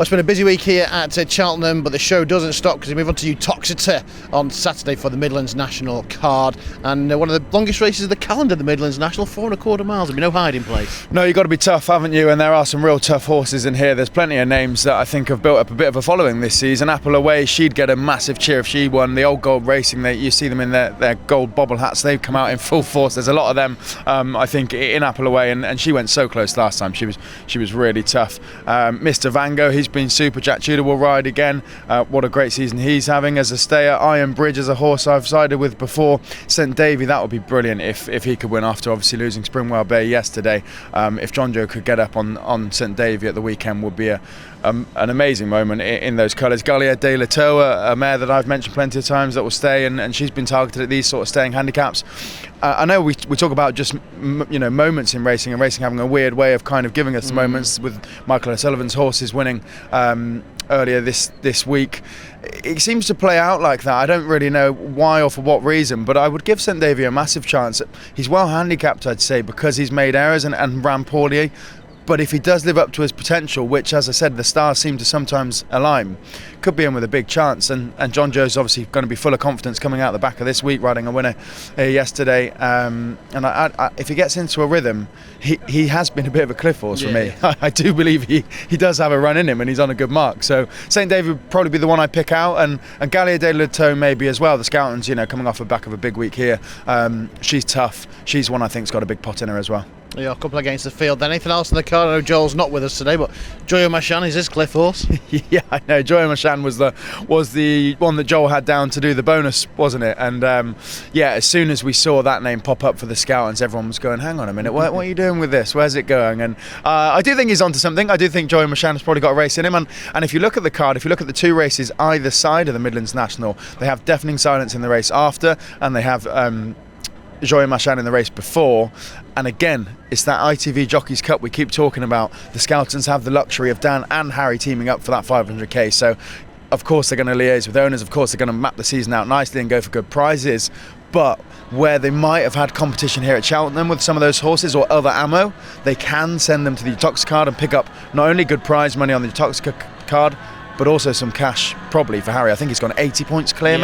Well, it's been a busy week here at Cheltenham, but the show doesn't stop because we move on to Uttoxeter on Saturday for the Midlands National card. And one of the longest races of the calendar, the Midlands National, 4.25 miles. There'll be no hiding place. No, you've got to be tough, haven't you? And there are some real tough horses in here. There's plenty of names that I think have built up a bit of a following this season. Apple Away, she'd get a massive cheer if she won. The Old Gold Racing, you see them in their gold bobble hats. They've come out in full force. There's a lot of them, I think, in Apple Away, and she went so close last time. She was really tough. Mr. Vango, he's been super. Jack Tudor will ride again. What a great season he's having as a stayer. Iron Bridge as a horse I've sided with before. St Davy, that would be brilliant if he could win after obviously losing Springwell Bay yesterday. If Jonjo could get up on St Davy at the weekend, would be an amazing moment in those colours. Gallia de la Toa, a mare that I've mentioned plenty of times that will stay, and she's been targeted at these sort of staying handicaps. I know we talk about just moments in racing, and racing having a weird way of kind of giving us moments, with Michael O'Sullivan's horses winning earlier this week. It seems to play out like that. I don't really know why or for what reason, but I would give St Davy a massive chance. He's well handicapped, I'd say, because he's made errors and ran poorly. But if he does live up to his potential, which, as I said, the stars seem to sometimes align, could be in with a big chance. And Jonjo's obviously going to be full of confidence coming out the back of this week, riding a winner yesterday. And if he gets into a rhythm, he has been a bit of a cliff horse for me. I do believe he does have a run in him, and he's on a good mark. So St David would probably be the one I pick out, and Gallia de la Toa maybe as well. The Scoutons, coming off the back of a big week here. She's tough. She's one I think's got a big pot in her as well. Yeah, a couple against the field. Then anything else in the card? I know Joel's not with us today, but Jonjo O'Neill is his cliff horse. Yeah, I know. Jonjo O'Neill was the one that Joel had down to do the bonus, wasn't it? And as soon as we saw that name pop up for the Scoutons, everyone was going, "Hang on a minute, what are you doing with this? Where's it going?" And I do think he's onto something. I do think Jonjo O'Neill's probably got a race in him. And if you look at the card, if you look at the two races either side of the Midlands National, they have Deafening Silence in the race after, and they have Jonjo O'Neill in the race before. And again, it's that ITV Jockeys Cup we keep talking about. The Scoutons have the luxury of Dan and Harry teaming up for that 500k. So of course they're going to liaise with owners. Of course they're going to map the season out nicely and go for good prizes. But where they might have had competition here at Cheltenham with some of those horses or other ammo, they can send them to the Uttoxeter card and pick up not only good prize money on the Uttoxeter card, but also some cash probably for Harry. I think he's gone 80 points clear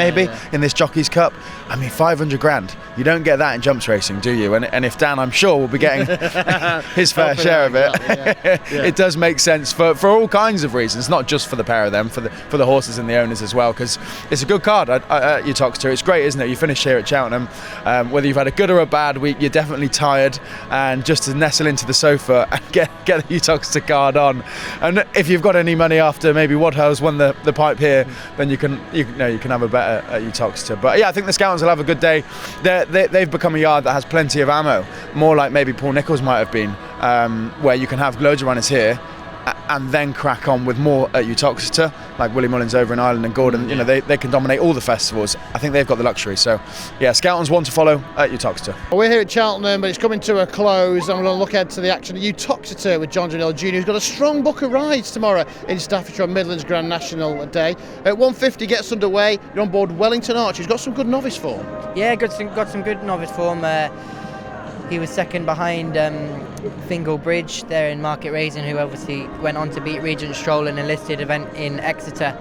in this Jockeys Cup. I mean, 500 grand. You don't get that in jumps racing, do you? And if Dan, I'm sure, will be getting his fair share of it, it does make sense for all kinds of reasons, not just for the pair of them, for the horses and the owners as well, because it's a good card at Uttoxeter. It's great, isn't it? You finish here at Cheltenham, whether you've had a good or a bad week, you're definitely tired, and just to nestle into the sofa and get the Uttoxeter card on. And if you've got any money after maybe Wadhell's won the pipe here, then you can have a bet at Uttoxeter. But yeah, I think the Scoutons will have a good day. They've become a yard that has plenty of ammo, more like maybe Paul Nicholls might have been, where you can have loads of runners here and then crack on with more at Uttoxeter, like Willie Mullins over in Ireland and Gordon. They can dominate all the festivals. I think they've got the luxury. So yeah, Scoutons one to follow at Uttoxeter. Well, we're here at Cheltenham, but it's coming to a close, and we're going to look ahead to the action at Uttoxeter with Jonjo O'Neill Jr, who's got a strong book of rides tomorrow in Staffordshire on Midlands Grand National Day. At 1:50 gets underway. You're on board Wellington Archer, who's got some good novice form. Yeah, got some good novice form. He was second behind Fingal Bridge there in Market Raisin, who obviously went on to beat Regent Stroll in a listed event in Exeter.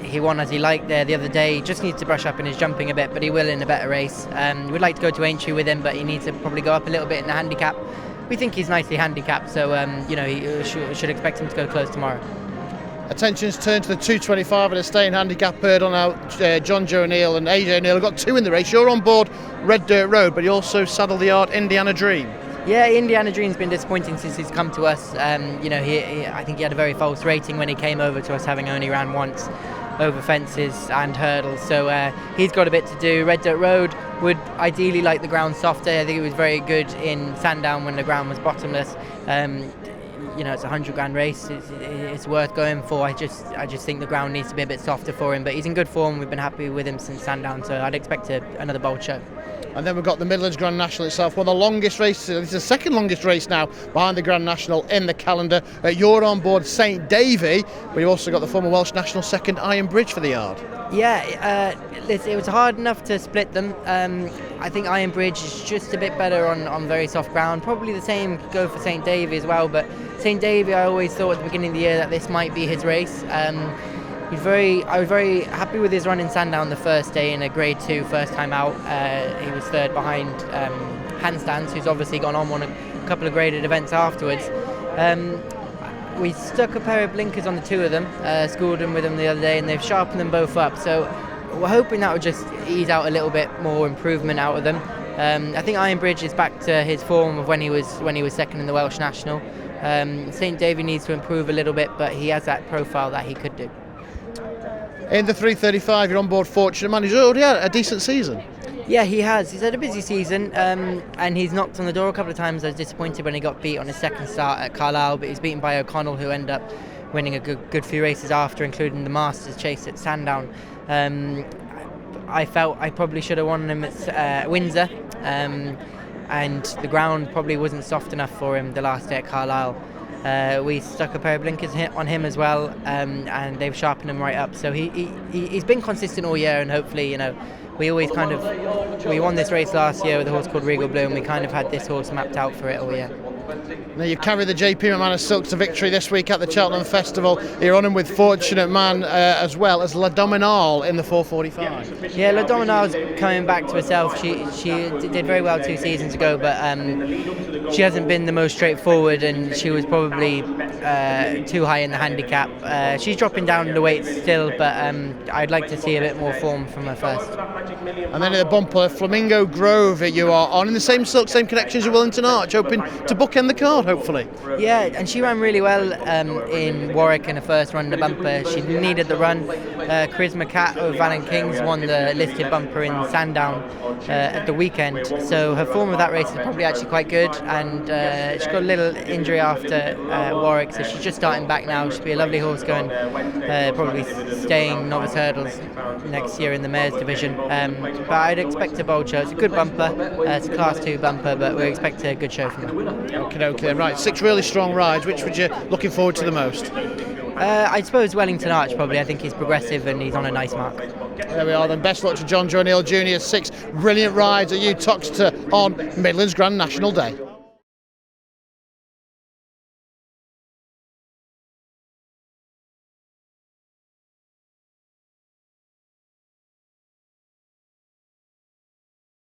He won as he liked there the other day. Just needs to brush up in his jumping a bit, but he will in a better race. We'd like to go to Aintree with him, but he needs to probably go up a little bit in the handicap. We think he's nicely handicapped, so you should expect him to go close tomorrow. Attention's turned to the 225 and a staying handicap hurdle now. Jonjo O'Neill and AJ O'Neill have got two in the race. You're on board Red Dirt Road, but you also saddle the yard Indiana Dream. Yeah, Indiana Dream's been disappointing since he's come to us. I think he had a very false rating when he came over to us, having only ran once over fences and hurdles. So he's got a bit to do. Red Dirt Road would ideally like the ground softer. I think it was very good in Sandown when the ground was bottomless. It's a 100 grand race. It's worth going for. I just think the ground needs to be a bit softer for him, but he's in good form. We've been happy with him since Sandown, so I'd expect another bold show. And then we've got the Midlands Grand National itself, one of the longest races. It's the second longest race now behind the Grand National in the calendar. You're on board St Davy, but you've also got the former Welsh National second Iron Bridge for the yard. Yeah, it was hard enough to split them. I think Iron Bridge is just a bit better on very soft ground. Probably the same go for St Davy as well, but St Davy, I always thought at the beginning of the year that this might be his race. I was very happy with his run in Sandown the first day in a Grade 2 first time out. He was third behind Handstands, who's obviously gone on a couple of graded events afterwards. We stuck a pair of blinkers on the two of them, schooled them with them the other day, and they've sharpened them both up. So we're hoping that will just ease out a little bit more improvement out of them. I think Iron Bridge is back to his form of when he was second in the Welsh National. St Davy needs to improve a little bit, but he has that profile that he could do. In the 335, you're on board Fortunate Man. He's already had a decent season. Yeah, he has. He's had a busy season, and he's knocked on the door a couple of times. I was disappointed when he got beat on his second start at Carlisle, but he's beaten by O'Connell, who ended up winning a good few races after, including the Masters chase at Sandown. I felt I probably should have won him at Windsor, and the ground probably wasn't soft enough for him the last day at Carlisle. We stuck a pair of blinkers on him as well, and they've sharpened him right up. So he's been consistent all year, and hopefully, we won this race last year with a horse called Regal Blue, and we kind of had this horse mapped out for it all year. Now you've carried the JP McManus Silk to victory this week at the Cheltenham Festival. You're on him with Fortunate Man as well as La Dominale in the 445. Yeah, La Dominale's coming back to herself. She did very well 2 seasons ago, but she hasn't been the most straightforward, and she was probably too high in the handicap. She's dropping down in the weights still, but I'd like to see a bit more form from her first. And then in the bumper, Flamingo Grove, you are on in the same silk, same connections as Wellington Arch, hoping to bookend the card, hopefully. Yeah, and she ran really well in Warwick in her first run in the bumper. She needed the run. Charisma Cat of Valent Kings won the listed bumper in Sandown at the weekend. So her form of that race is probably actually quite good, and she got a little injury after Warwick, so she's just starting back now. She'll be a lovely horse going, probably staying novice hurdles next year in the mares division. But I'd expect a bold show. It's a good bumper. It's a Class 2 bumper, but we expect a good show from her. Okay, right. 6 really strong rides. Which would you looking forward to the most? I suppose Wellington Arch probably. I think he's progressive and he's on a nice mark. There we are then. Best luck to Jonjo O'Neill Jr. 6 brilliant rides at Uttoxeter on Midlands Grand National Day.